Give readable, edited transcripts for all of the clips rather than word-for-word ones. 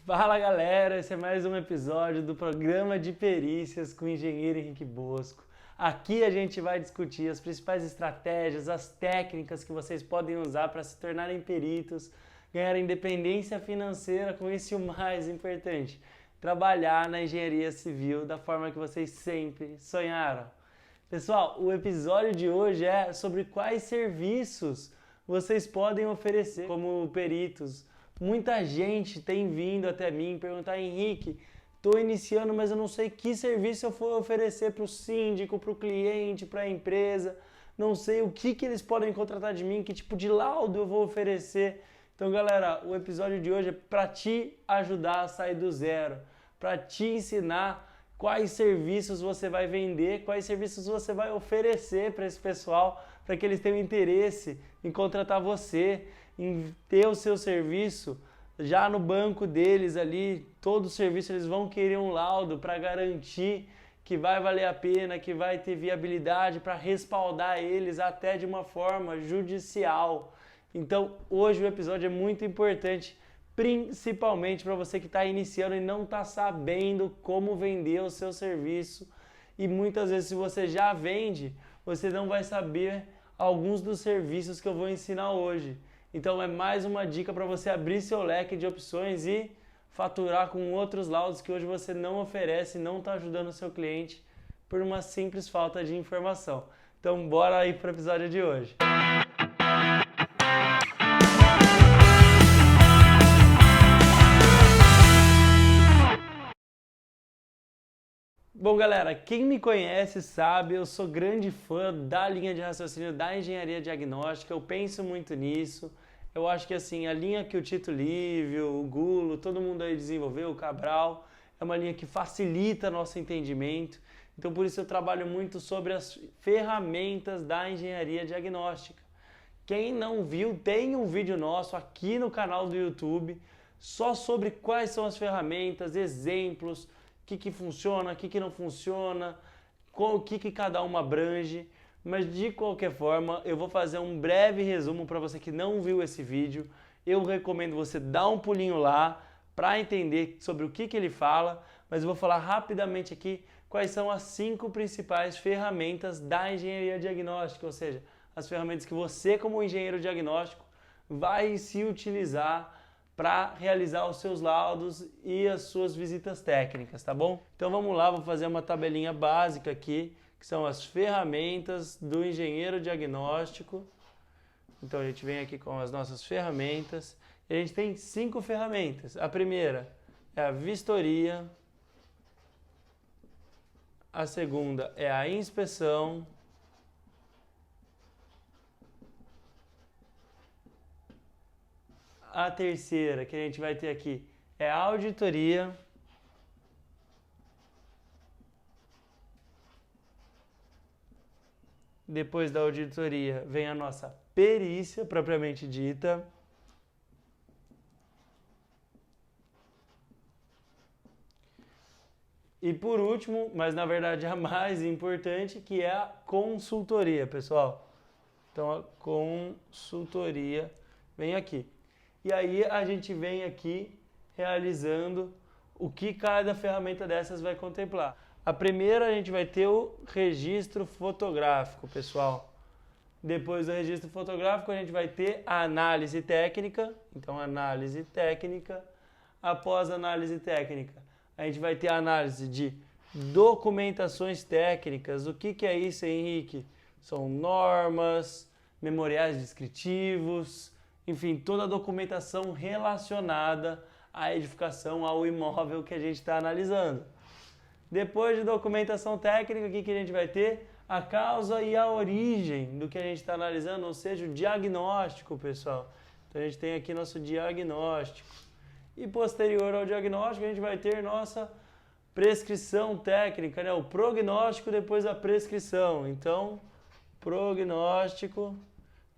Fala galera, esse é mais um episódio do programa de perícias com o engenheiro Henrique Bosco. Aqui a gente vai discutir as principais estratégias, as técnicas que vocês podem usar para se tornarem peritos, ganhar independência financeira, com isso e o mais importante, trabalhar na engenharia civil da forma que vocês sempre sonharam. Pessoal, o episódio de hoje é sobre quais serviços vocês podem oferecer como peritos. Muita gente tem vindo até mim perguntar: Henrique, estou iniciando, mas eu não sei que serviço eu for oferecer para o síndico, para o cliente, para a empresa. Não sei o que eles podem contratar de mim, que tipo de laudo eu vou oferecer. Então, galera, o episódio de hoje é para te ajudar a sair do zero, para te ensinar quais serviços você vai vender, quais serviços você vai oferecer para esse pessoal, para que eles tenham interesse em contratar você, em ter o seu serviço já no banco deles ali. Todo o serviço eles vão querer um laudo para garantir que vai valer a pena, que vai ter viabilidade, para respaldar eles até de uma forma judicial. Então hoje o episódio é muito importante, principalmente para você que está iniciando e não está sabendo como vender o seu serviço. E muitas vezes, se você já vende, você não vai saber alguns dos serviços que eu vou ensinar hoje. Então é mais uma dica para você abrir seu leque de opções e faturar com outros laudos que hoje você não oferece e não está ajudando o seu cliente por uma simples falta de informação. Então bora aí para o episódio de hoje. Bom, galera, quem me conhece sabe, eu sou grande fã da linha de raciocínio da engenharia diagnóstica, eu penso muito nisso. Eu acho que assim, a linha que o Tito Livio, o Gulo, todo mundo aí desenvolveu, o Cabral, é uma linha que facilita nosso entendimento. Então por isso eu trabalho muito sobre as ferramentas da engenharia diagnóstica. Quem não viu, tem um vídeo nosso aqui no canal do YouTube só sobre quais são as ferramentas, exemplos, o que funciona, o que não funciona, o que cada uma abrange. Mas de qualquer forma, eu vou fazer um breve resumo para você que não viu esse vídeo. Eu recomendo você dar um pulinho lá para entender sobre o que ele fala, mas eu vou falar rapidamente aqui quais são as 5 principais ferramentas da engenharia diagnóstica, ou seja, as ferramentas que você, como engenheiro diagnóstico, vai se utilizar para realizar os seus laudos e as suas visitas técnicas, tá bom? Então vamos lá, vou fazer uma tabelinha básica aqui, que são as ferramentas do engenheiro diagnóstico. Então a gente vem aqui com as nossas ferramentas, e a gente tem 5 ferramentas. A primeira é a vistoria, a segunda é a inspeção, a terceira que a gente vai ter aqui é a auditoria. Depois da auditoria vem a nossa perícia propriamente dita. E por último, mas na verdade a mais importante, que é a consultoria, pessoal. Então a consultoria vem aqui. E aí a gente vem aqui realizando o que cada ferramenta dessas vai contemplar. A primeira a gente vai ter o registro fotográfico, pessoal. Depois do registro fotográfico a gente vai ter a análise técnica. Então análise técnica. Após a análise técnica a gente vai ter a análise de documentações técnicas. O que é isso, Henrique? São normas, memoriais descritivos, enfim, toda a documentação relacionada à edificação, ao imóvel que a gente está analisando. Depois de documentação técnica, o que a gente vai ter? A causa e a origem do que a gente está analisando, ou seja, o diagnóstico, pessoal. Então a gente tem aqui nosso diagnóstico. E posterior ao diagnóstico, a gente vai ter nossa prescrição técnica, né? O prognóstico depois da prescrição. Então, prognóstico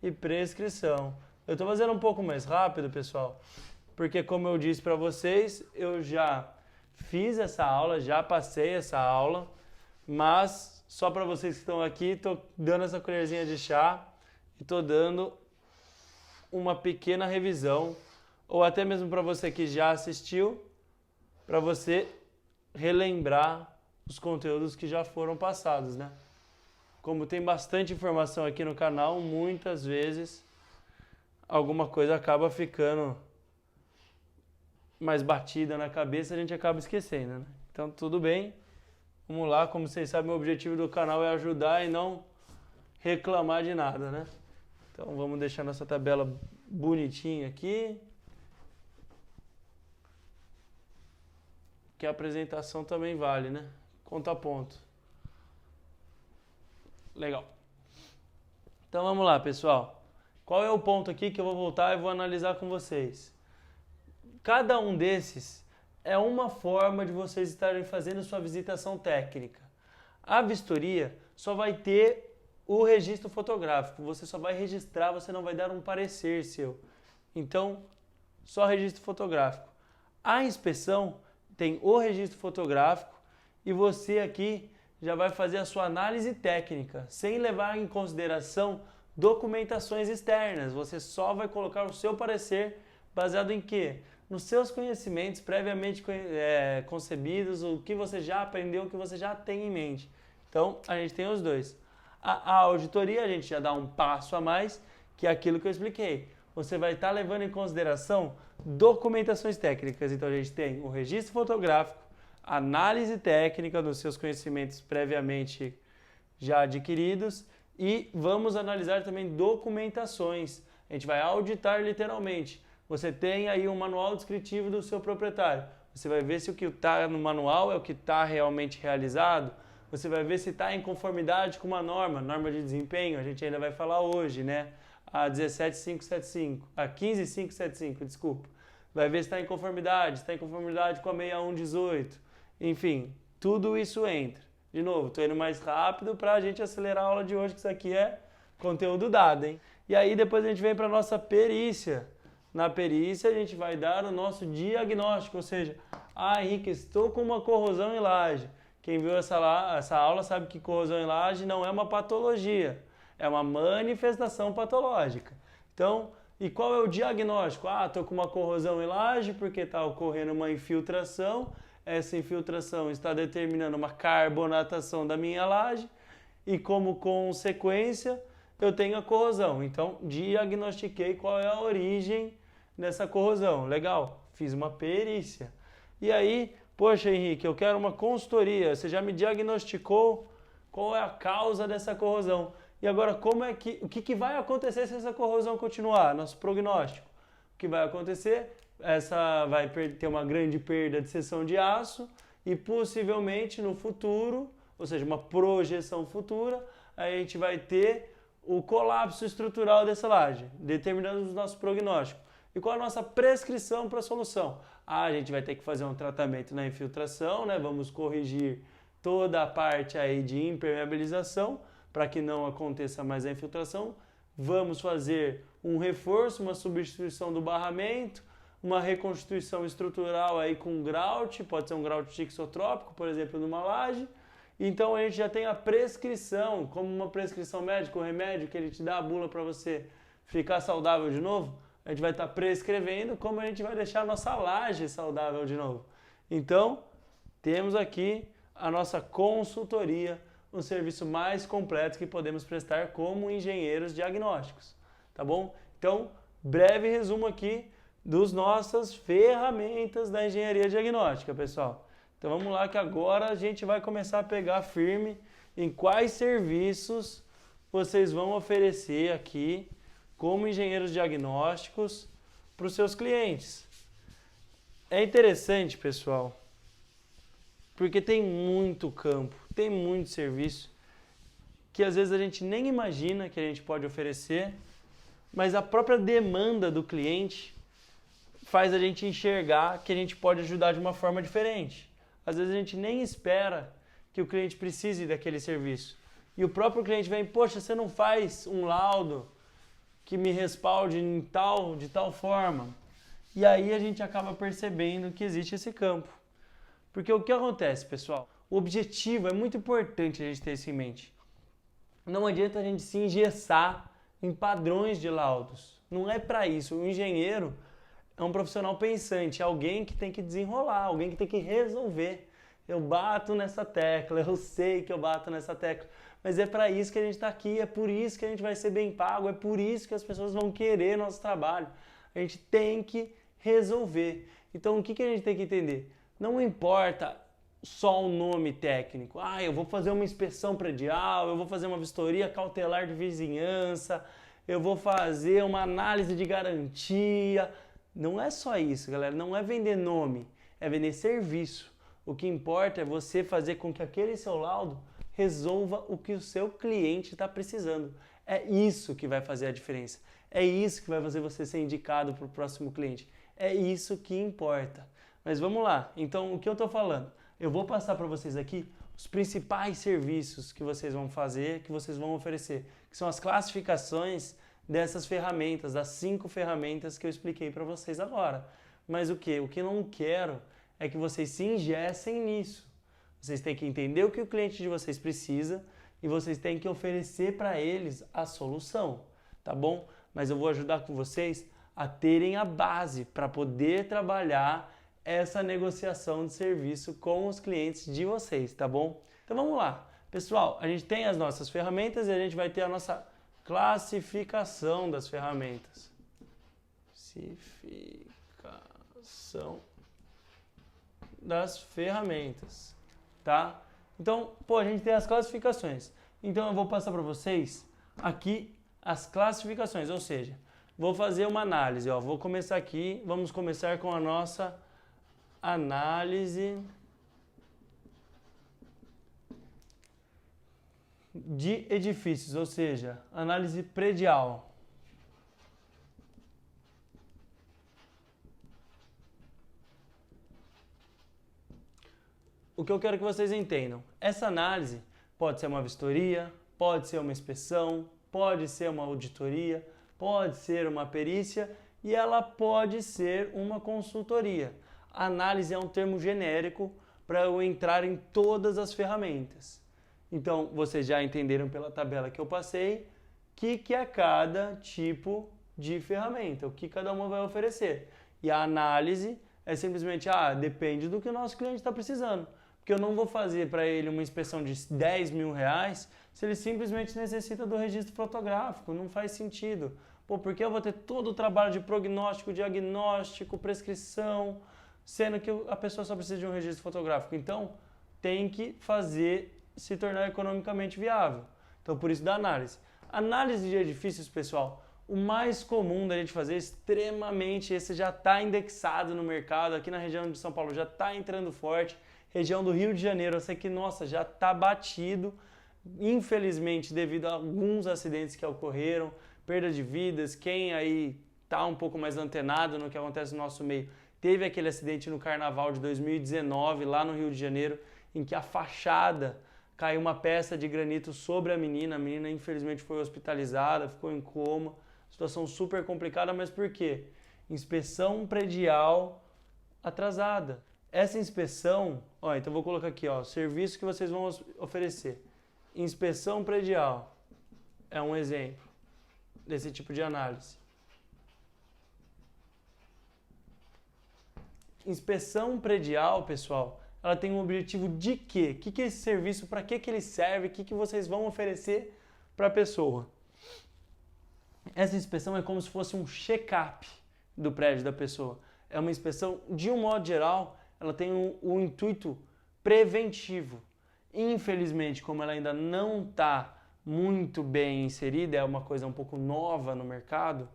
e prescrição. Eu estou fazendo um pouco mais rápido, pessoal, porque como eu disse para vocês, eu já fiz essa aula, já passei essa aula, mas só para vocês que estão aqui, estou dando essa colherzinha de chá e estou dando uma pequena revisão, ou até mesmo para você que já assistiu, para você relembrar os conteúdos que já foram passados, né? Como tem bastante informação aqui no canal, muitas vezes alguma coisa acaba ficando mais batida na cabeça, a gente acaba esquecendo, né? Então tudo bem, vamos lá, como vocês sabem, o objetivo do canal é ajudar e não reclamar de nada, né? Então vamos deixar nossa tabela bonitinha aqui. Que a apresentação também vale, né? Conta ponto. Legal. Então vamos lá, pessoal. Qual é o ponto aqui que eu vou voltar e vou analisar com vocês? Cada um desses é uma forma de vocês estarem fazendo sua visitação técnica. A vistoria só vai ter o registro fotográfico. Você só vai registrar, você não vai dar um parecer seu. Então, só registro fotográfico. A inspeção tem o registro fotográfico e você aqui já vai fazer a sua análise técnica, sem levar em consideração documentações externas. Você só vai colocar o seu parecer baseado em quê? Nos seus conhecimentos previamente concebidos, o que você já aprendeu, o que você já tem em mente. Então, a gente tem os dois. A auditoria, a gente já dá um passo a mais, que é aquilo que eu expliquei. Você vai estar levando em consideração documentações técnicas. Então, a gente tem o registro fotográfico, análise técnica dos seus conhecimentos previamente já adquiridos e vamos analisar também documentações. A gente vai auditar literalmente. Você tem aí um manual descritivo do seu proprietário. Você vai ver se o que está no manual é o que está realmente realizado. Você vai ver se está em conformidade com uma norma de desempenho. A gente ainda vai falar hoje, né? A 17575, a 15575, desculpa. Vai ver se está em conformidade com a 6118. Enfim, tudo isso entra. De novo, estou indo mais rápido para a gente acelerar a aula de hoje, que isso aqui é conteúdo dado, hein? E aí depois a gente vem para a nossa perícia. Na perícia a gente vai dar o nosso diagnóstico, ou seja, Henrique, estou com uma corrosão em laje. Quem viu essa aula sabe que corrosão em laje não é uma patologia, é uma manifestação patológica. Então, e qual é o diagnóstico? Estou com uma corrosão em laje porque está ocorrendo uma infiltração. Essa infiltração está determinando uma carbonatação da minha laje e como consequência eu tenho a corrosão. Então, diagnostiquei qual é a origem dessa corrosão. Legal, fiz uma perícia. E aí, poxa, Henrique, eu quero uma consultoria. Você já me diagnosticou qual é a causa dessa corrosão. E agora, o que vai acontecer se essa corrosão continuar? Nosso prognóstico. O que vai acontecer? Essa vai ter uma grande perda de seção de aço e possivelmente no futuro, ou seja, uma projeção futura, a gente vai ter o colapso estrutural dessa laje, determinando o nosso prognóstico. E qual a nossa prescrição para a solução? A gente vai ter que fazer um tratamento na infiltração, né? Vamos corrigir toda a parte aí de impermeabilização para que não aconteça mais a infiltração. Vamos fazer um reforço, uma substituição do barramento, uma reconstituição estrutural aí com grout, pode ser um grout tixotrópico, por exemplo, numa laje. Então a gente já tem a prescrição, como uma prescrição médica, o remédio que ele te dá a bula para você ficar saudável de novo, a gente vai estar prescrevendo como a gente vai deixar a nossa laje saudável de novo. Então, temos aqui a nossa consultoria, um serviço mais completo que podemos prestar como engenheiros diagnósticos, tá bom? Então, breve resumo aqui das nossas ferramentas da engenharia diagnóstica, pessoal. Então vamos lá que agora a gente vai começar a pegar firme em quais serviços vocês vão oferecer aqui como engenheiros diagnósticos para os seus clientes. É interessante, pessoal, porque tem muito campo, tem muito serviço que às vezes a gente nem imagina que a gente pode oferecer, mas a própria demanda do cliente faz a gente enxergar que a gente pode ajudar de uma forma diferente. Às vezes a gente nem espera que o cliente precise daquele serviço. E o próprio cliente vem, poxa, você não faz um laudo que me respalde de tal forma. E aí a gente acaba percebendo que existe esse campo. Porque o que acontece, pessoal? O objetivo é muito importante a gente ter isso em mente. Não adianta a gente se engessar em padrões de laudos. Não é para isso. O engenheiro é um profissional pensante, é alguém que tem que desenrolar, alguém que tem que resolver. Eu bato nessa tecla, eu sei que eu bato nessa tecla, mas é para isso que a gente está aqui, é por isso que a gente vai ser bem pago, é por isso que as pessoas vão querer nosso trabalho. A gente tem que resolver. Então, o que a gente tem que entender? Não importa só o nome técnico. Ah, eu vou fazer uma inspeção predial, eu vou fazer uma vistoria cautelar de vizinhança, eu vou fazer uma análise de garantia. Não é só isso, galera. Não é vender nome, é vender serviço. O que importa é você fazer com que aquele seu laudo resolva o que o seu cliente está precisando. É isso que vai fazer a diferença. É isso que vai fazer você ser indicado para o próximo cliente. É isso que importa. Mas vamos lá. Então, o que eu estou falando? Eu vou passar para vocês aqui os principais serviços que vocês vão fazer, que vocês vão oferecer, que são as classificações dessas ferramentas, das 5 ferramentas que eu expliquei para vocês agora. Mas o que? O que eu não quero é que vocês se engessem nisso. Vocês têm que entender o que o cliente de vocês precisa e vocês têm que oferecer para eles a solução, tá bom? Mas eu vou ajudar com vocês a terem a base para poder trabalhar essa negociação de serviço com os clientes de vocês, tá bom? Então vamos lá. Pessoal, a gente tem as nossas ferramentas e a gente vai ter a nossa classificação das ferramentas. Classificação das ferramentas, tá? Então, a gente tem as classificações. Então eu vou passar para vocês aqui as classificações, ou seja, vou fazer uma análise, ó. Vou começar aqui, vamos começar com a nossa análise de edifícios, ou seja, análise predial. O que eu quero que vocês entendam, essa análise pode ser uma vistoria, pode ser uma inspeção, pode ser uma auditoria, pode ser uma perícia e ela pode ser uma consultoria. A análise é um termo genérico para eu entrar em todas as ferramentas. Então, vocês já entenderam pela tabela que eu passei o que é cada tipo de ferramenta, o que cada uma vai oferecer. E a análise é simplesmente, depende do que o nosso cliente está precisando. Porque eu não vou fazer para ele uma inspeção de 10 mil reais se ele simplesmente necessita do registro fotográfico, não faz sentido. Porque eu vou ter todo o trabalho de prognóstico, diagnóstico, prescrição, sendo que a pessoa só precisa de um registro fotográfico. Então, tem que se tornar economicamente viável. Então, por isso da análise. Análise de edifícios, pessoal, o mais comum da gente fazer, extremamente, esse já está indexado no mercado, aqui na região de São Paulo já está entrando forte, região do Rio de Janeiro, eu sei que, nossa, já está batido, infelizmente, devido a alguns acidentes que ocorreram, perda de vidas, quem aí está um pouco mais antenado no que acontece no nosso meio, teve aquele acidente no Carnaval de 2019, lá no Rio de Janeiro, em que a fachada caiu uma peça de granito sobre a menina infelizmente foi hospitalizada, ficou em coma, situação super complicada, mas por quê? Inspeção predial atrasada. Essa inspeção, então vou colocar aqui, serviço que vocês vão oferecer. Inspeção predial é um exemplo desse tipo de análise. Inspeção predial, pessoal, ela tem um objetivo de quê? O que é esse serviço? Para que ele serve? O que vocês vão oferecer para a pessoa? Essa inspeção é como se fosse um check-up do prédio da pessoa. É uma inspeção, de um modo geral, ela tem um intuito preventivo. Infelizmente, como ela ainda não está muito bem inserida, é uma coisa um pouco nova no mercado,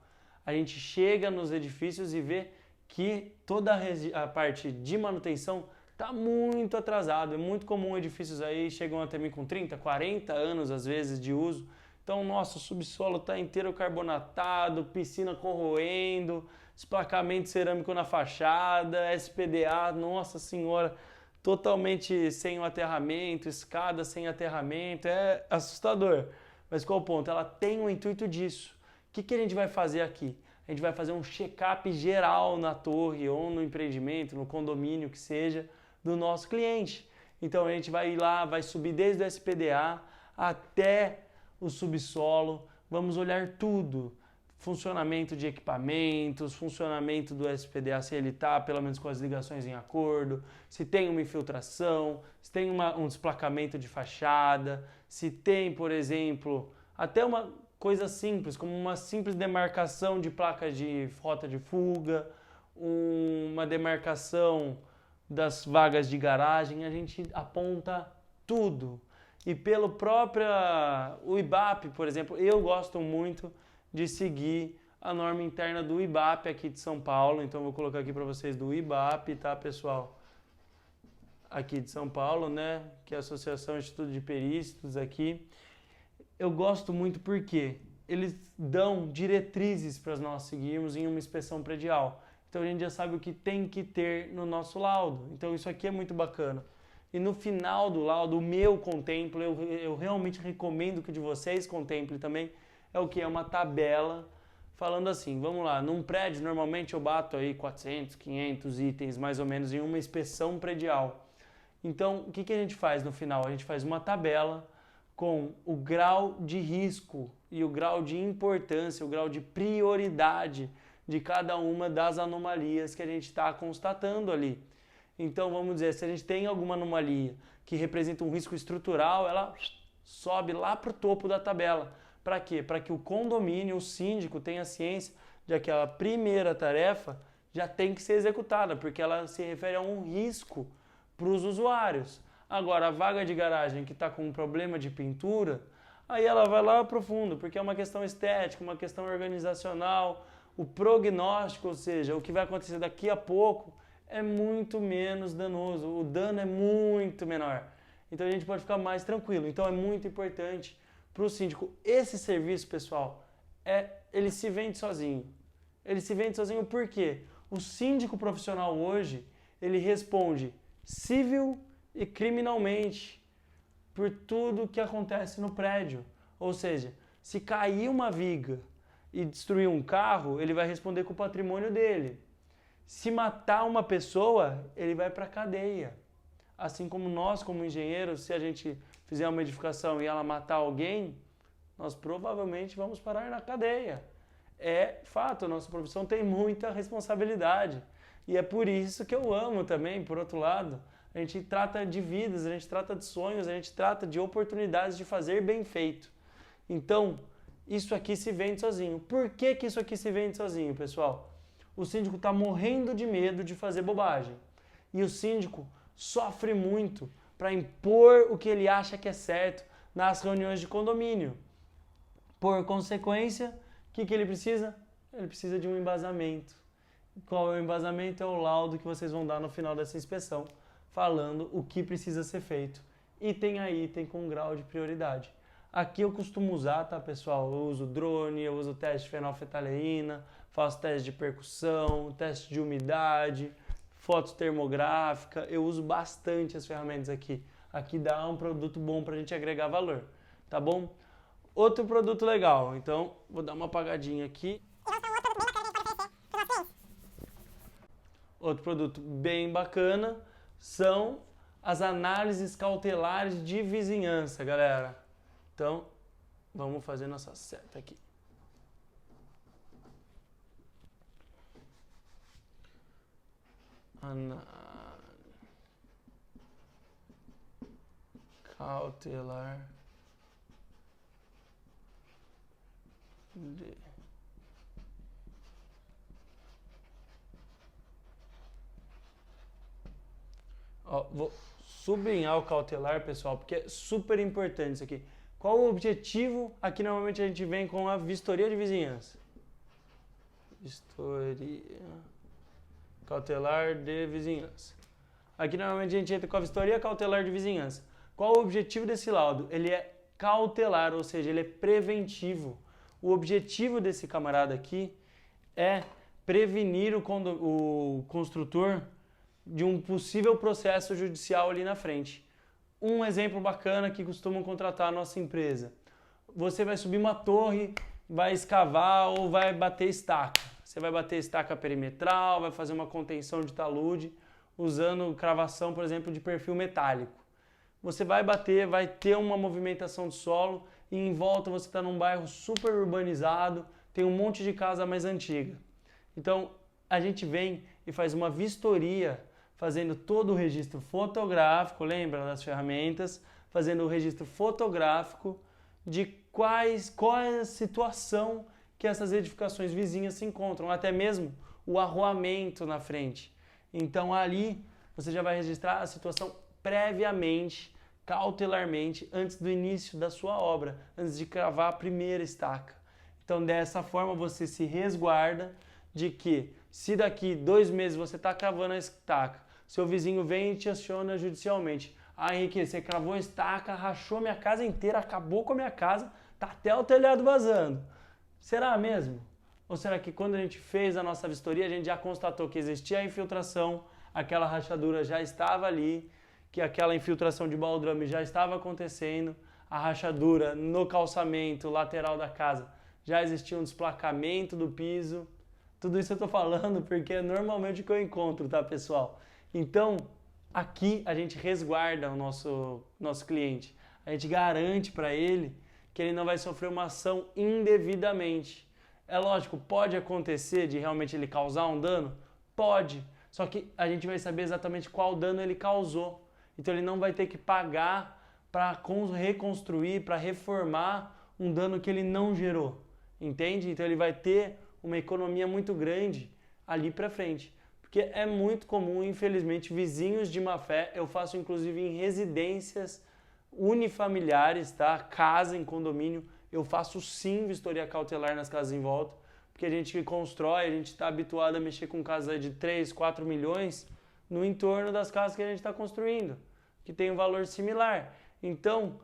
a gente chega nos edifícios e vê que toda a parte de manutenção está muito atrasado. É muito comum edifícios aí chegam até mim com 30, 40 anos às vezes de uso. Então, nossa, o subsolo está inteiro carbonatado, piscina corroendo, esplacamento cerâmico na fachada, SPDA, nossa senhora, totalmente sem o aterramento, escada sem aterramento, é assustador. Mas qual o ponto? Ela tem o intuito disso. O que a gente vai fazer aqui? A gente vai fazer um check-up geral na torre ou no empreendimento, no condomínio que seja, do nosso cliente. Então a gente vai ir lá, vai subir desde o SPDA até o subsolo, vamos olhar tudo, funcionamento de equipamentos, funcionamento do SPDA, se ele está pelo menos com as ligações em acordo, se tem uma infiltração, se tem um desplacamento de fachada, se tem, por exemplo, até uma coisa simples, como uma simples demarcação de placa de rota de fuga, uma demarcação das vagas de garagem, a gente aponta tudo. E pelo próprio o IBAP, por exemplo, eu gosto muito de seguir a norma interna do IBAP aqui de São Paulo. Então vou colocar aqui para vocês do IBAP, tá, pessoal? Aqui de São Paulo, né? Que é a Associação Instituto de Perícios aqui. Eu gosto muito porque eles dão diretrizes para nós seguirmos em uma inspeção predial. Então a gente já sabe o que tem que ter no nosso laudo. Então isso aqui é muito bacana. E no final do laudo, o meu contemplo, eu realmente recomendo que o de vocês contemple também, é o que? É uma tabela falando assim, vamos lá, num prédio normalmente eu bato aí 400, 500 itens mais ou menos em uma inspeção predial. Então o que a gente faz no final? A gente faz uma tabela com o grau de risco e o grau de importância, o grau de prioridade de cada uma das anomalias que a gente está constatando ali. Então vamos dizer, se a gente tem alguma anomalia que representa um risco estrutural, ela sobe lá para o topo da tabela. Para quê? Para que o condomínio, o síndico, tenha ciência de que aquela primeira tarefa já tem que ser executada, porque ela se refere a um risco para os usuários. Agora, a vaga de garagem que está com um problema de pintura, aí ela vai lá pro fundo, porque é uma questão estética, uma questão organizacional, o prognóstico, ou seja, o que vai acontecer daqui a pouco é muito menos danoso, o dano é muito menor. Então a gente pode ficar mais tranquilo. Então é muito importante para o síndico. Esse serviço, pessoal, ele se vende sozinho. Ele se vende sozinho por quê? O síndico profissional hoje, ele responde civil e criminalmente por tudo que acontece no prédio. Ou seja, se cair uma viga e destruir um carro, ele vai responder com o patrimônio dele. Se matar uma pessoa, ele vai para a cadeia. Assim como nós, como engenheiros, se a gente fizer uma edificação e ela matar alguém, nós provavelmente vamos parar na cadeia. É fato, a nossa profissão tem muita responsabilidade. E é por isso que eu amo também, por outro lado. A gente trata de vidas, a gente trata de sonhos, a gente trata de oportunidades de fazer bem feito. Então, isso aqui se vende sozinho. Por que isso aqui se vende sozinho, pessoal? O síndico está morrendo de medo de fazer bobagem. E o síndico sofre muito para impor o que ele acha que é certo nas reuniões de condomínio. Por consequência, o que ele precisa? Ele precisa de um embasamento. Qual é o embasamento? É o laudo que vocês vão dar no final dessa inspeção, falando o que precisa ser feito. Item a item com grau de prioridade. Aqui eu costumo usar, tá, pessoal? Eu uso drone, eu uso teste de fenolftaleína, faço teste de percussão, teste de umidade, foto termográfica. Eu uso bastante as ferramentas aqui. Aqui dá um produto bom para a gente agregar valor, tá bom? Outro produto legal, então vou dar uma apagadinha aqui. Outro produto bem bacana são as análises cautelares de vizinhança, galera. Então, vamos fazer nossa seta aqui. Cautelar de vou sublinhar o cautelar, pessoal, porque é super importante isso aqui. Qual o objetivo? Aqui normalmente a gente vem com a vistoria de vizinhança. Vistoria cautelar de vizinhança. Aqui normalmente a gente entra com a vistoria cautelar de vizinhança. Qual o objetivo desse laudo? Ele é cautelar, ou seja, ele é preventivo. O objetivo desse camarada aqui é prevenir o construtor de um possível processo judicial ali na frente. Um exemplo bacana que costumam contratar a nossa empresa. Você vai subir uma torre, vai escavar ou vai bater estaca. Você vai bater estaca perimetral, vai fazer uma contenção de talude, usando cravação, por exemplo, de perfil metálico. Você vai bater, vai ter uma movimentação de solo e em volta você está num bairro super urbanizado, tem um monte de casa mais antiga. Então, a gente vem e faz uma vistoria, fazendo todo o registro fotográfico, lembra das ferramentas? Fazendo o registro fotográfico de qual é a situação que essas edificações vizinhas se encontram, até mesmo o arruamento na frente. Então, ali, você já vai registrar a situação previamente, cautelarmente, antes do início da sua obra, antes de cravar a primeira estaca. Então, dessa forma, você se resguarda de que, se daqui 2 meses você está cravando a estaca, seu vizinho vem e te aciona judicialmente. Ah, Henrique, você cravou a estaca, rachou minha casa inteira, acabou com a minha casa, tá até o telhado vazando. Será mesmo? Ou será que quando a gente fez a nossa vistoria, a gente já constatou que existia a infiltração, aquela rachadura já estava ali, que aquela infiltração de baldrame já estava acontecendo, a rachadura no calçamento lateral da casa, já existia um desplacamento do piso. Tudo isso eu estou falando porque é normalmente o que eu encontro, tá, pessoal? Então, aqui a gente resguarda o nosso cliente. A gente garante para ele que ele não vai sofrer uma ação indevidamente. É lógico, pode acontecer de realmente ele causar um dano? Pode. Só que a gente vai saber exatamente qual dano ele causou. Então ele não vai ter que pagar para reconstruir, para reformar um dano que ele não gerou. Entende? Então ele vai ter uma economia muito grande ali para frente. Porque é muito comum, infelizmente, vizinhos de má fé, eu faço inclusive em residências unifamiliares, tá? Casa em condomínio, eu faço sim vistoria cautelar nas casas em volta, porque a gente constrói, a gente está habituado a mexer com casas de 3, 4 milhões no entorno das casas que a gente está construindo, que tem um valor similar. Então,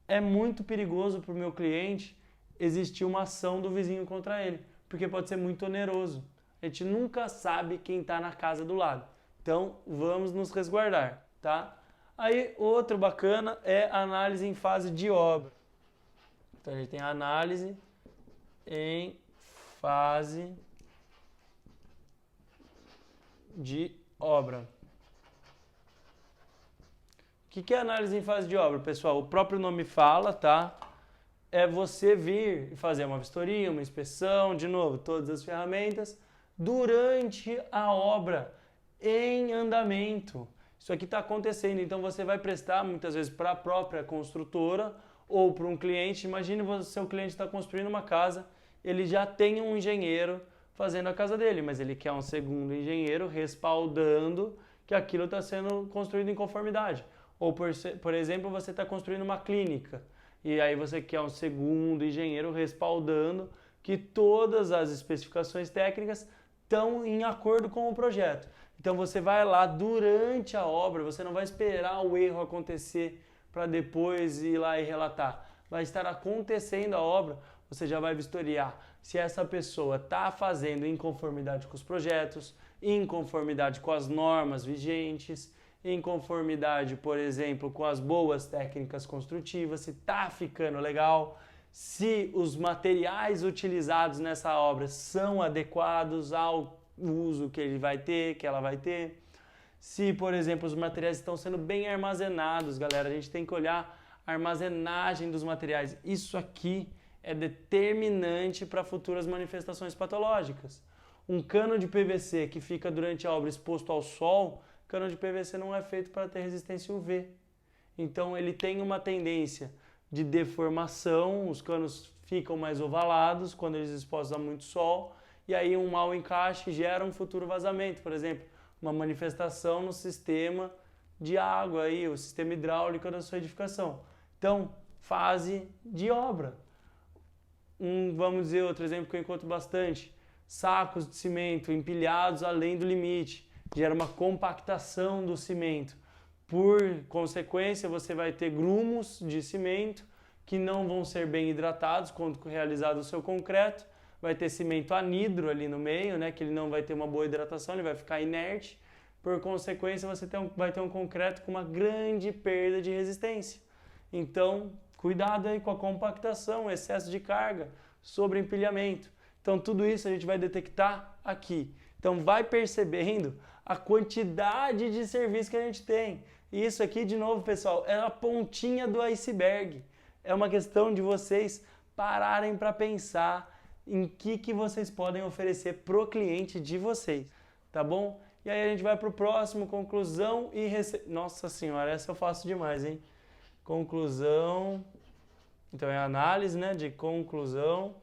é muito perigoso para o meu cliente existir uma ação do vizinho contra ele, porque pode ser muito oneroso. A gente nunca sabe quem está na casa do lado. Então, vamos nos resguardar, tá? Aí, outro bacana é a análise em fase de obra. Então, a gente tem a análise em fase de obra. O que é análise em fase de obra, pessoal? O próprio nome fala, tá? É você vir e fazer uma vistoria, uma inspeção, de novo, todas as ferramentas, durante a obra, em andamento. Isso aqui está acontecendo, então você vai prestar muitas vezes para a própria construtora ou para um cliente. Imagine o seu cliente está construindo uma casa, ele já tem um engenheiro fazendo a casa dele, mas ele quer um segundo engenheiro respaldando que aquilo está sendo construído em conformidade. Ou, por exemplo, você está construindo uma clínica e aí você quer um segundo engenheiro respaldando que todas as especificações técnicas estão em acordo com o projeto. Então você vai lá durante a obra, você não vai esperar o erro acontecer para depois ir lá e relatar. Vai estar acontecendo a obra, você já vai vistoriar se essa pessoa está fazendo em conformidade com os projetos, em conformidade com as normas vigentes, em conformidade, por exemplo, com as boas técnicas construtivas, se está ficando legal, se os materiais utilizados nessa obra são adequados ao uso que ele vai ter, que ela vai ter. Se, por exemplo, os materiais estão sendo bem armazenados, galera, a gente tem que olhar a armazenagem dos materiais. Isso aqui é determinante para futuras manifestações patológicas. Um cano de PVC que fica durante a obra exposto ao sol, cano de PVC não é feito para ter resistência UV. Então ele tem uma tendência de deformação, os canos ficam mais ovalados quando eles expostos a muito sol, e aí um mau encaixe gera um futuro vazamento, por exemplo, uma manifestação no sistema de água, aí, o sistema hidráulico da sua edificação. Então, fase de obra. Vamos dizer, outro exemplo que eu encontro bastante, sacos de cimento empilhados além do limite, gera uma compactação do cimento. Por consequência, você vai ter grumos de cimento que não vão ser bem hidratados quando realizado o seu concreto. Vai ter cimento anidro ali no meio, né, que ele não vai ter uma boa hidratação, ele vai ficar inerte. Por consequência, você vai ter um concreto com uma grande perda de resistência. Então, cuidado aí com a compactação, excesso de carga, sobre empilhamento. Então, tudo isso a gente vai detectar aqui. Então, vai percebendo a quantidade de serviço que a gente tem. E isso aqui, de novo, pessoal, é a pontinha do iceberg. É uma questão de vocês pararem para pensar em que vocês podem oferecer pro cliente de vocês, tá bom? E aí a gente vai pro próximo, conclusão e Nossa senhora, essa eu faço demais, hein? Conclusão, então é análise, né, de conclusão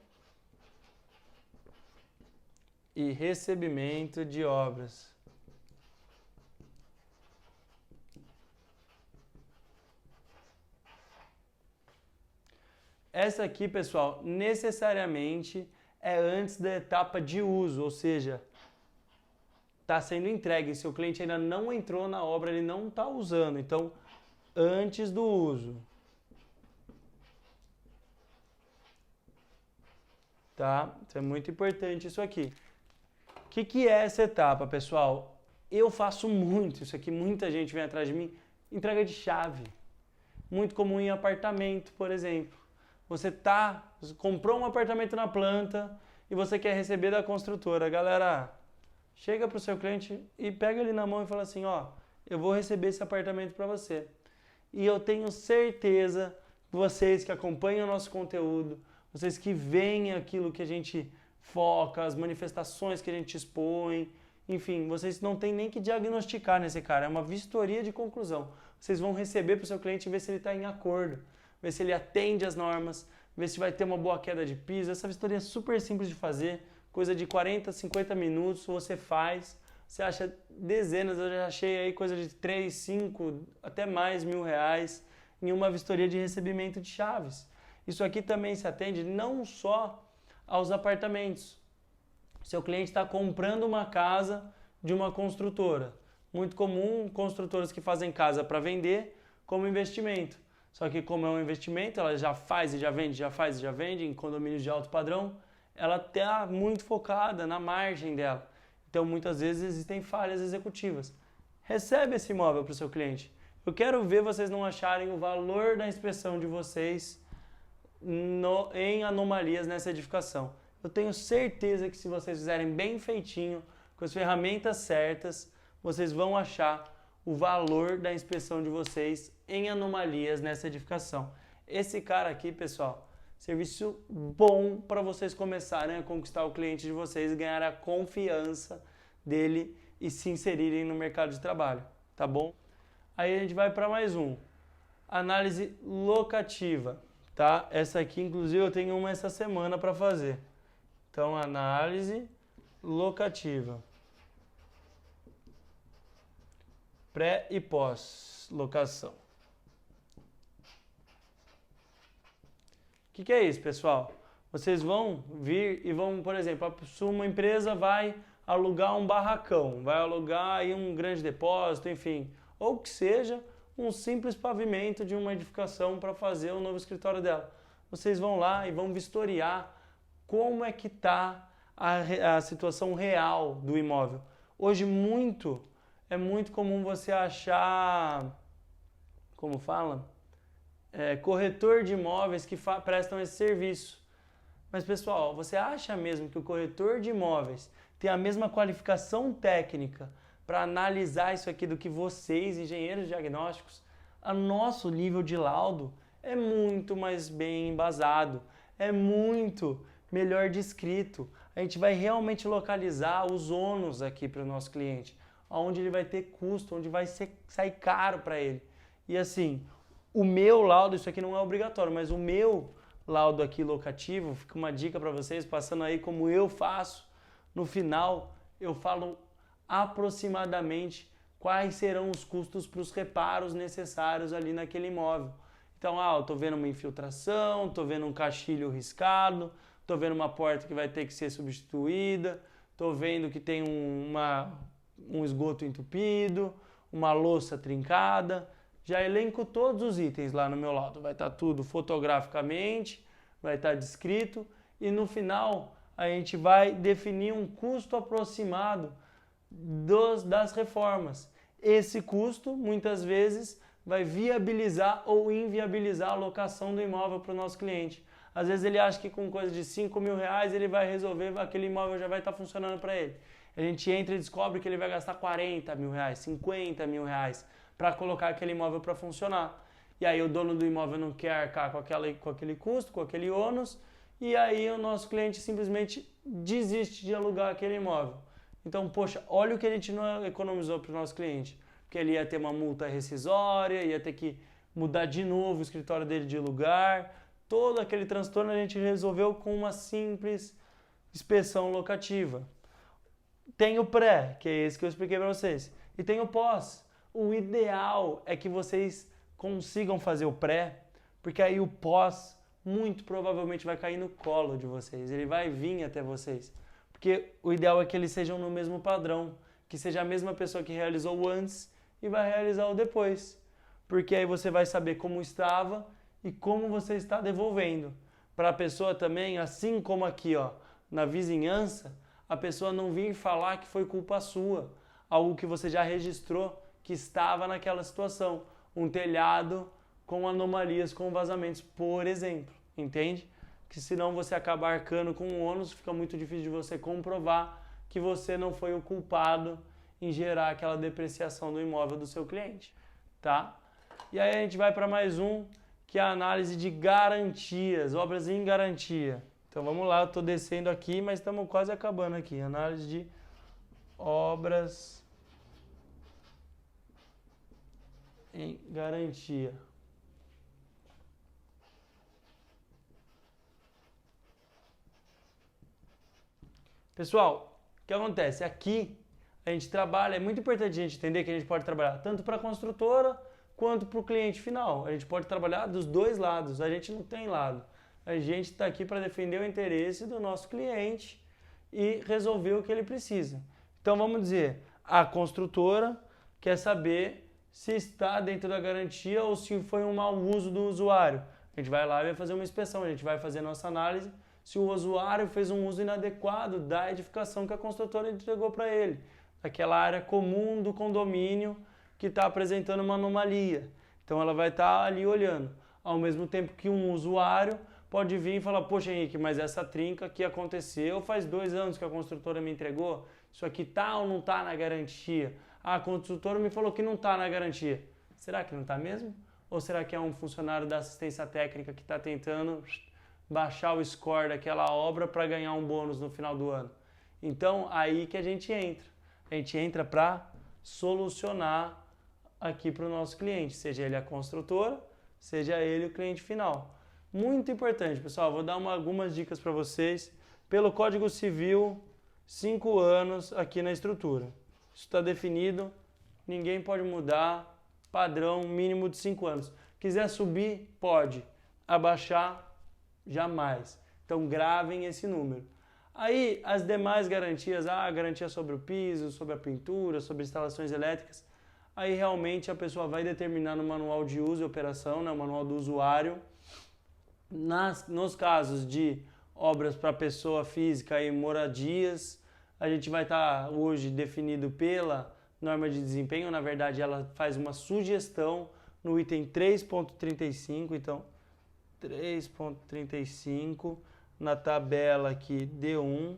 e recebimento de obras. Essa aqui, pessoal, necessariamente é antes da etapa de uso, ou seja, está sendo entregue. Seu cliente ainda não entrou na obra, ele não está usando. Então, antes do uso. Tá? Isso é muito importante isso aqui. O que é essa etapa, pessoal? Eu faço muito isso aqui, muita gente vem atrás de mim. Entrega de chave. Muito comum em apartamento, por exemplo. Você comprou um apartamento na planta e você quer receber da construtora. Galera, chega para o seu cliente e pega ele na mão e fala assim, ó, eu vou receber esse apartamento para você. E eu tenho certeza, vocês que acompanham o nosso conteúdo, vocês que veem aquilo que a gente foca, as manifestações que a gente expõe, enfim, vocês não têm nem que diagnosticar nesse cara, é uma vistoria de conclusão. Vocês vão receber para o seu cliente e ver se ele está em acordo, ver se ele atende às normas, ver se vai ter uma boa queda de piso. Essa vistoria é super simples de fazer, coisa de 40, 50 minutos, você faz, você acha dezenas, eu já achei aí coisa de 3, 5, até mais R$ 1.000 em uma vistoria de recebimento de chaves. Isso aqui também se atende não só aos apartamentos. Seu cliente está comprando uma casa de uma construtora. Muito comum, construtoras que fazem casa para vender como investimento. Só que como é um investimento, ela já faz e já vende, já faz e já vende em condomínios de alto padrão, ela está muito focada na margem dela. Então muitas vezes existem falhas executivas. Recebe esse imóvel para o seu cliente. Eu quero ver vocês não acharem o valor da inspeção de vocês em anomalias nessa edificação. Eu tenho certeza que se vocês fizerem bem feitinho, com as ferramentas certas, vocês vão achar o valor da inspeção de vocês em anomalias nessa edificação. Esse cara aqui, pessoal, serviço bom para vocês começarem a conquistar o cliente de vocês e ganhar a confiança dele e se inserirem no mercado de trabalho, tá bom? Aí a gente vai para mais um. Análise locativa, tá? Essa aqui, inclusive, eu tenho uma essa semana para fazer. Então, análise locativa. Pré e pós locação. O que é isso, pessoal? Vocês vão vir e vão, por exemplo, uma empresa vai alugar um barracão, vai alugar aí um grande depósito, enfim, ou que seja um simples pavimento de uma edificação para fazer o novo escritório dela. Vocês vão lá e vão vistoriar como é que está a situação real do imóvel. Hoje é muito comum você achar, como fala? Corretor de imóveis que prestam esse serviço. Mas pessoal, você acha mesmo que o corretor de imóveis tem a mesma qualificação técnica para analisar isso aqui do que vocês, engenheiros diagnósticos? O nosso nível de laudo é muito mais bem embasado, é muito melhor descrito. A gente vai realmente localizar os ônus aqui para o nosso cliente, onde ele vai ter custo, onde vai sair caro para ele. E assim, o meu laudo, isso aqui não é obrigatório, mas o meu laudo aqui locativo, fica uma dica para vocês, passando aí como eu faço, no final eu falo aproximadamente quais serão os custos para os reparos necessários ali naquele imóvel. Então, eu estou vendo uma infiltração, estou vendo um caixilho riscado, estou vendo uma porta que vai ter que ser substituída, estou vendo que tem um esgoto entupido, uma louça trincada. Já elenco todos os itens lá no meu laudo. Vai estar tudo fotograficamente, vai estar descrito e no final a gente vai definir um custo aproximado das reformas. Esse custo, muitas vezes, vai viabilizar ou inviabilizar a locação do imóvel para o nosso cliente. Às vezes ele acha que com coisa de R$ 5.000 ele vai resolver, aquele imóvel já vai estar funcionando para ele. A gente entra e descobre que ele vai gastar R$ 40.000, R$ 50.000 para colocar aquele imóvel para funcionar. E aí o dono do imóvel não quer arcar com aquele custo, com aquele ônus, e aí o nosso cliente simplesmente desiste de alugar aquele imóvel. Então, poxa, olha o que a gente não economizou para o nosso cliente. Porque ele ia ter uma multa rescisória, ia ter que mudar de novo o escritório dele de lugar. Todo aquele transtorno a gente resolveu com uma simples inspeção locativa. Tem o pré, que é esse que eu expliquei para vocês. E tem o pós. O ideal é que vocês consigam fazer o pré, porque aí o pós muito provavelmente vai cair no colo de vocês. Ele vai vir até vocês. Porque o ideal é que eles sejam no mesmo padrão, que seja a mesma pessoa que realizou o antes e vai realizar o depois. Porque aí você vai saber como estava e como você está devolvendo. Para a pessoa também, assim como aqui, ó, na vizinhança, a pessoa não vir falar que foi culpa sua, algo que você já registrou que estava naquela situação, um telhado com anomalias, com vazamentos, por exemplo, entende? Que senão você acaba arcando com o ônus, fica muito difícil de você comprovar que você não foi o culpado em gerar aquela depreciação do imóvel do seu cliente, tá? E aí a gente vai para mais um, que é a análise de garantias, obras em garantia. Então vamos lá, eu estou descendo aqui, mas estamos quase acabando aqui. Análise de obras em garantia. Pessoal, o que acontece? Aqui a gente trabalha, é muito importante a gente entender que a gente pode trabalhar tanto para a construtora quanto para o cliente final. A gente pode trabalhar dos dois lados, a gente não tem lado. A gente está aqui para defender o interesse do nosso cliente e resolver o que ele precisa. Então vamos dizer, a construtora quer saber se está dentro da garantia ou se foi um mau uso do usuário. A gente vai lá e vai fazer uma inspeção, a gente vai fazer a nossa análise se o usuário fez um uso inadequado da edificação que a construtora entregou para ele, daquela área comum do condomínio que está apresentando uma anomalia. Então ela vai estar ali olhando, ao mesmo tempo que um usuário pode vir e falar, poxa Henrique, mas essa trinca que aconteceu faz 2 anos que a construtora me entregou, isso aqui tá ou não tá na garantia? Ah, a construtora me falou que não tá na garantia. Será que não tá mesmo? Ou será que é um funcionário da assistência técnica que está tentando baixar o score daquela obra para ganhar um bônus no final do ano? Então, aí que a gente entra. A gente entra para solucionar aqui para o nosso cliente, seja ele a construtora, seja ele o cliente final. Muito importante, pessoal, vou dar algumas dicas para vocês. Pelo Código Civil, 5 anos aqui na estrutura. Isso está definido, ninguém pode mudar, padrão mínimo de 5 anos. Quiser subir, pode. Abaixar, jamais. Então gravem esse número. Aí as demais garantias, a garantia sobre o piso, sobre a pintura, sobre instalações elétricas, aí realmente a pessoa vai determinar no manual de uso e operação, né, o manual do usuário. Nos casos de obras para pessoa física e moradias, a gente vai estar hoje definido pela norma de desempenho, na verdade ela faz uma sugestão no item 3.35, então 3.35 na tabela aqui D1.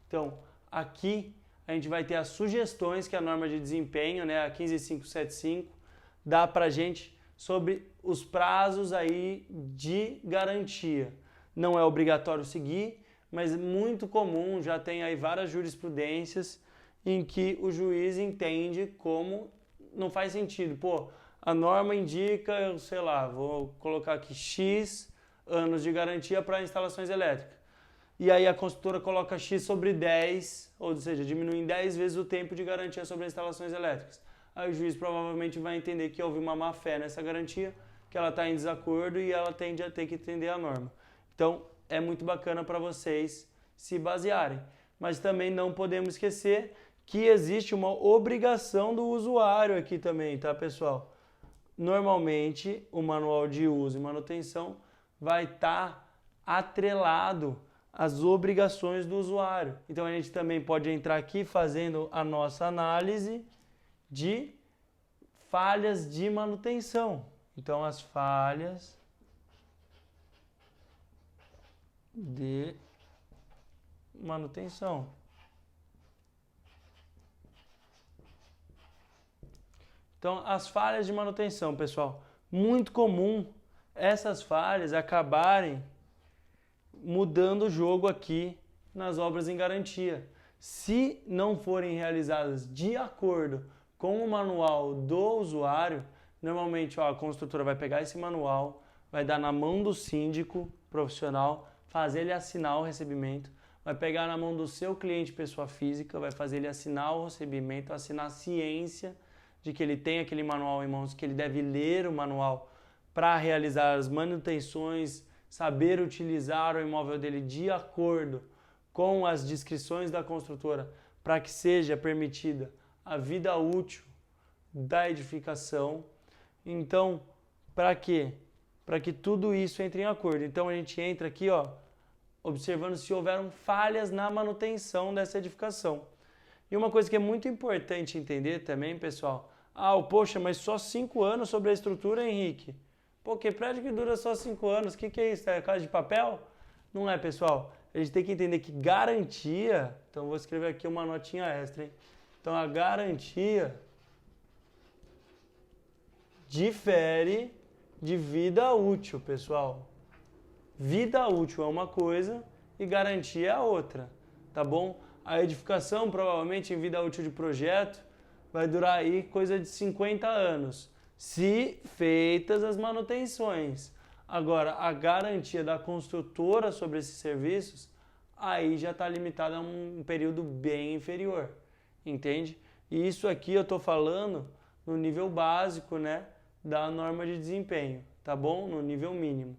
Então, aqui a gente vai ter as sugestões que a norma de desempenho, né, a 15575, dá pra gente sobre os prazos aí de garantia. Não é obrigatório seguir, mas é muito comum, já tem aí várias jurisprudências em que o juiz entende como não faz sentido. Pô, a norma indica, sei lá, vou colocar aqui X anos de garantia para instalações elétricas. E aí a construtora coloca X sobre 10, ou seja, diminui em 10 vezes o tempo de garantia sobre as instalações elétricas. Aí o juiz provavelmente vai entender que houve uma má-fé nessa garantia, que ela está em desacordo e ela tende a ter que entender a norma. Então, é muito bacana para vocês se basearem. Mas também não podemos esquecer que existe uma obrigação do usuário aqui também, tá, pessoal? Normalmente, o manual de uso e manutenção vai estar atrelado às obrigações do usuário. Então, a gente também pode entrar aqui fazendo a nossa análise de falhas de manutenção. Então, as falhas de manutenção. Então, as falhas de manutenção, pessoal, muito comum essas falhas acabarem mudando o jogo aqui nas obras em garantia. Se não forem realizadas de acordo com o manual do usuário, normalmente a construtora vai pegar esse manual, vai dar na mão do síndico profissional, fazer ele assinar o recebimento, vai pegar na mão do seu cliente pessoa física, vai fazer ele assinar o recebimento, assinar a ciência de que ele tem aquele manual em mãos, que ele deve ler o manual para realizar as manutenções, saber utilizar o imóvel dele de acordo com as descrições da construtora, para que seja permitida a vida útil da edificação. Então, para quê? Para que tudo isso entre em acordo. Então a gente entra aqui, observando se houveram falhas na manutenção dessa edificação. E uma coisa que é muito importante entender também, pessoal, poxa, mas só 5 anos sobre a estrutura, Henrique? Pô, que prédio que dura só 5 anos? O que é isso? É casa de papel? Não é, pessoal. A gente tem que entender que garantia... Então, vou escrever aqui uma notinha extra, hein? Então, a garantia difere de vida útil, pessoal. Vida útil é uma coisa e garantia é a outra, tá bom? A edificação, provavelmente, em vida útil de projeto, vai durar aí coisa de 50 anos, se feitas as manutenções. Agora, a garantia da construtora sobre esses serviços, aí já está limitada a um período bem inferior, entende? E isso aqui eu estou falando no nível básico, né, da norma de desempenho, tá bom? No nível mínimo.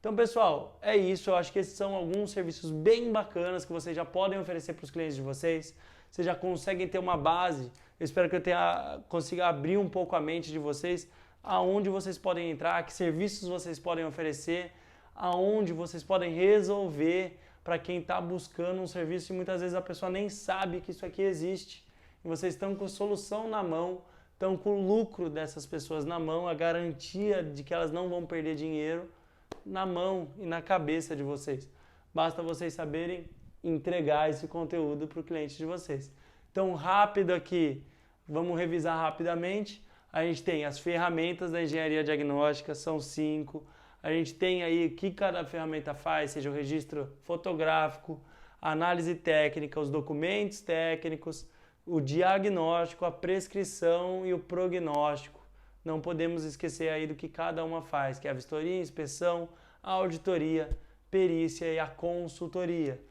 Então, pessoal, é isso. Eu acho que esses são alguns serviços bem bacanas que vocês já podem oferecer para os clientes de vocês. Vocês já conseguem ter uma base. Eu espero que eu consiga abrir um pouco a mente de vocês, aonde vocês podem entrar, que serviços vocês podem oferecer, aonde vocês podem resolver para quem está buscando um serviço e muitas vezes a pessoa nem sabe que isso aqui existe. E vocês estão com solução na mão, estão com o lucro dessas pessoas na mão, a garantia de que elas não vão perder dinheiro na mão e na cabeça de vocês. Basta vocês saberem entregar esse conteúdo para o cliente de vocês. Então, rápido aqui, vamos revisar rapidamente. A gente tem as ferramentas da engenharia diagnóstica, são 5. A gente tem aí o que cada ferramenta faz, seja o registro fotográfico, a análise técnica, os documentos técnicos, o diagnóstico, a prescrição e o prognóstico. Não podemos esquecer aí do que cada uma faz, que é a vistoria, a inspeção, a auditoria, perícia e a consultoria.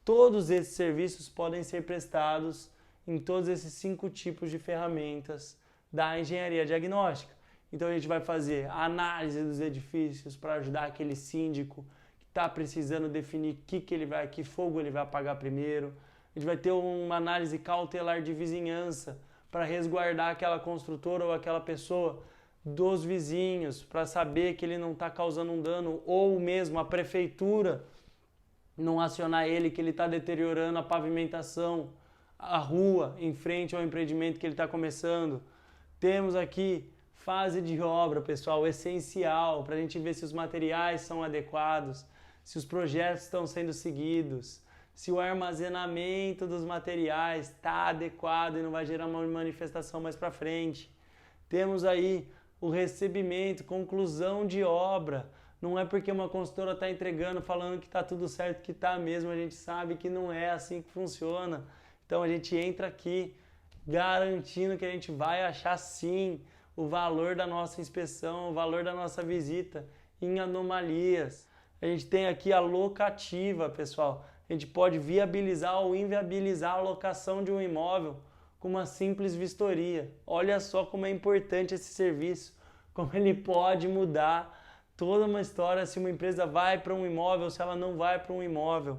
Todos esses serviços podem ser prestados em todos esses 5 tipos de ferramentas da engenharia diagnóstica. Então a gente vai fazer a análise dos edifícios para ajudar aquele síndico que está precisando definir que fogo ele vai apagar primeiro. A gente vai ter uma análise cautelar de vizinhança para resguardar aquela construtora ou aquela pessoa dos vizinhos, para saber que ele não está causando um dano, ou mesmo a prefeitura não acionar ele que ele está deteriorando a pavimentação, a rua em frente ao empreendimento que ele está começando. Temos aqui fase de obra, pessoal, essencial, para a gente ver se os materiais são adequados, se os projetos estão sendo seguidos, se o armazenamento dos materiais está adequado e não vai gerar uma manifestação mais para frente. Temos aí o recebimento, conclusão de obra. Não é porque uma consultora está entregando, falando que está tudo certo, que está mesmo, a gente sabe que não é assim que funciona. Então a gente entra aqui garantindo que a gente vai achar sim o valor da nossa inspeção, o valor da nossa visita em anomalias. A gente tem aqui a locativa, pessoal. A gente pode viabilizar ou inviabilizar a locação de um imóvel com uma simples vistoria. Olha só como é importante esse serviço, como ele pode mudar toda uma história se uma empresa vai para um imóvel, se ela não vai para um imóvel.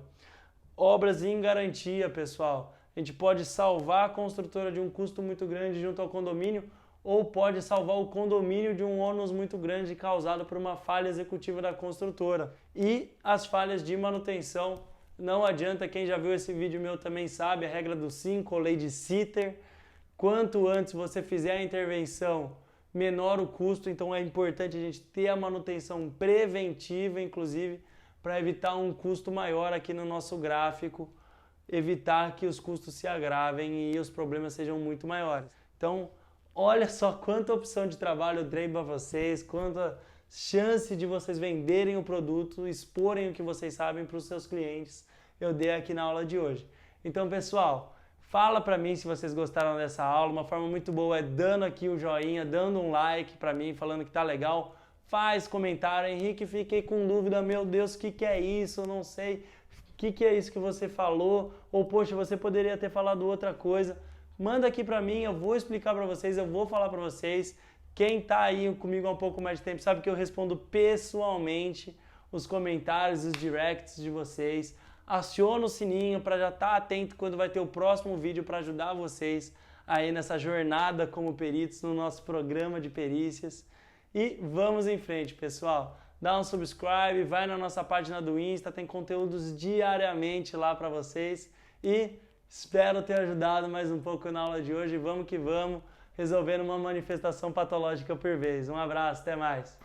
Obras em garantia, pessoal. A gente pode salvar a construtora de um custo muito grande junto ao condomínio ou pode salvar o condomínio de um ônus muito grande causado por uma falha executiva da construtora. E as falhas de manutenção, não adianta, quem já viu esse vídeo meu também sabe, a regra do 5, lei de Sitter. Quanto antes você fizer a intervenção, menor o custo, então é importante a gente ter a manutenção preventiva, inclusive, para evitar um custo maior aqui no nosso gráfico, evitar que os custos se agravem e os problemas sejam muito maiores. Então, olha só quanta opção de trabalho eu dei para vocês, quanta chance de vocês venderem o produto, exporem o que vocês sabem para os seus clientes, eu dei aqui na aula de hoje. Então, pessoal, fala para mim se vocês gostaram dessa aula. Uma forma muito boa é dando aqui o joinha, dando um like para mim, falando que tá legal. Faz comentário, Henrique, fiquei com dúvida, meu Deus, o que é isso? Eu não sei, o que é isso que você falou? Ou, poxa, você poderia ter falado outra coisa. Manda aqui para mim, eu vou explicar para vocês, eu vou falar para vocês. Quem tá aí comigo há um pouco mais de tempo sabe que eu respondo pessoalmente os comentários, os directs de vocês. Aciona o sininho para já estar atento quando vai ter o próximo vídeo para ajudar vocês aí nessa jornada como peritos no nosso programa de perícias. E vamos em frente, pessoal. Dá um subscribe, vai na nossa página do Insta, tem conteúdos diariamente lá para vocês. E espero ter ajudado mais um pouco na aula de hoje. Vamos que vamos, resolvendo uma manifestação patológica por vez. Um abraço, até mais.